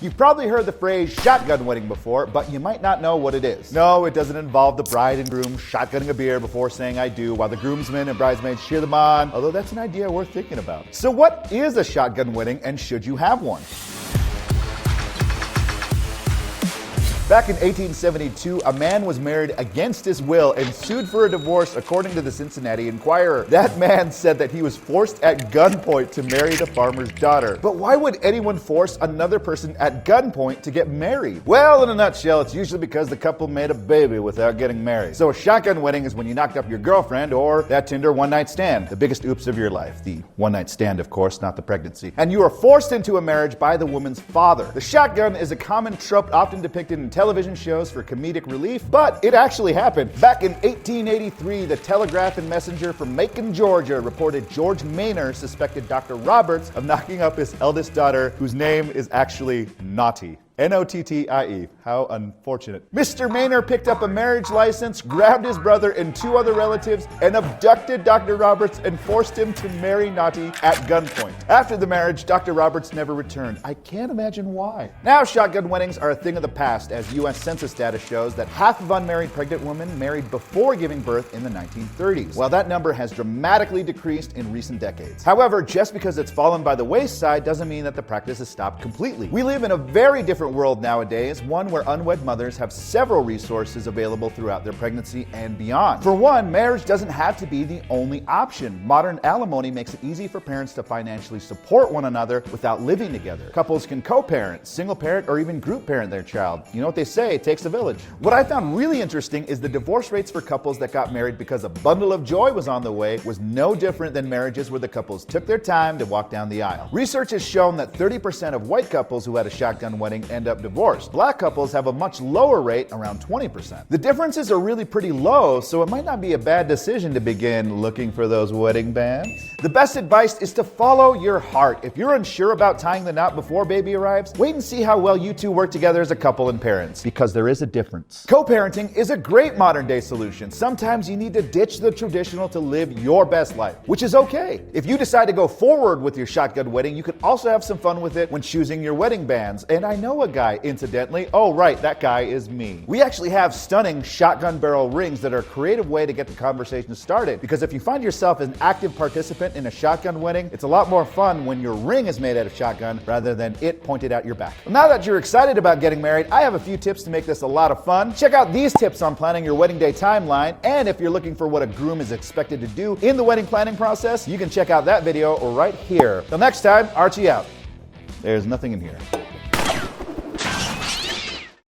You've probably heard the phrase shotgun wedding before, but you might not know what it is. No, it doesn't involve the bride and groom shotgunning a beer before saying I do while the groomsmen and bridesmaids cheer them on, although that's an idea worth thinking about. So what is a shotgun wedding, and should you have one? Back in 1872, a man was married against his will and sued for a divorce, according to the Cincinnati Enquirer. That man said that he was forced at gunpoint to marry the farmer's daughter. But why would anyone force another person at gunpoint to get married? Well, in a nutshell, it's usually because the couple made a baby without getting married. So a shotgun wedding is when you knocked up your girlfriend or that Tinder one-night stand. The biggest oops of your life. The one-night stand, of course, not the pregnancy. And you are forced into a marriage by the woman's father. The shotgun is a common trope often depicted in television shows for comedic relief, but it actually happened. Back in 1883, the Telegraph and Messenger from Macon, Georgia reported George Maynor suspected Dr. Roberts of knocking up his eldest daughter, whose name is actually Naughty. N-O-T-T-I-E. How unfortunate. Mr. Maynor picked up a marriage license, grabbed his brother and two other relatives, and abducted Dr. Roberts and forced him to marry Naughty at gunpoint. After the marriage, Dr. Roberts never returned. I can't imagine why. Now, shotgun weddings are a thing of the past, as U.S. Census data shows that half of unmarried pregnant women married before giving birth in the 1930s, while that number has dramatically decreased in recent decades. However, just because it's fallen by the wayside doesn't mean that the practice has stopped completely. We live in a very different world nowadays, one where unwed mothers have several resources available throughout their pregnancy and beyond. For one, marriage doesn't have to be the only option. Modern alimony makes it easy for parents to financially support one another without living together. Couples can co-parent, single parent, or even group parent their child. You know what they say, it takes a village. What I found really interesting is the divorce rates for couples that got married because a bundle of joy was on the way was no different than marriages where the couples took their time to walk down the aisle. Research has shown that 30% of white couples who had a shotgun wedding end up divorced. Black couples have a much lower rate, around 20%. The differences are really pretty low, so it might not be a bad decision to begin looking for those wedding bands. The best advice is to follow your heart. If you're unsure about tying the knot before baby arrives, wait and see how well you two work together as a couple and parents, because there is a difference. Co-parenting is a great modern day solution. Sometimes you need to ditch the traditional to live your best life, which is okay. If you decide to go forward with your shotgun wedding, you can also have some fun with it when choosing your wedding bands. And I know a guy, incidentally. Oh, right, that guy is me. We actually have stunning shotgun barrel rings that are a creative way to get the conversation started, because if you find yourself an active participant in a shotgun wedding, it's a lot more fun when your ring is made out of shotgun rather than it pointed out your back. Well, now that you're excited about getting married, I have a few tips to make this a lot of fun. Check out these tips on planning your wedding day timeline, and if you're looking for what a groom is expected to do in the wedding planning process, you can check out that video right here. Till next time, Archie out. There's nothing in here.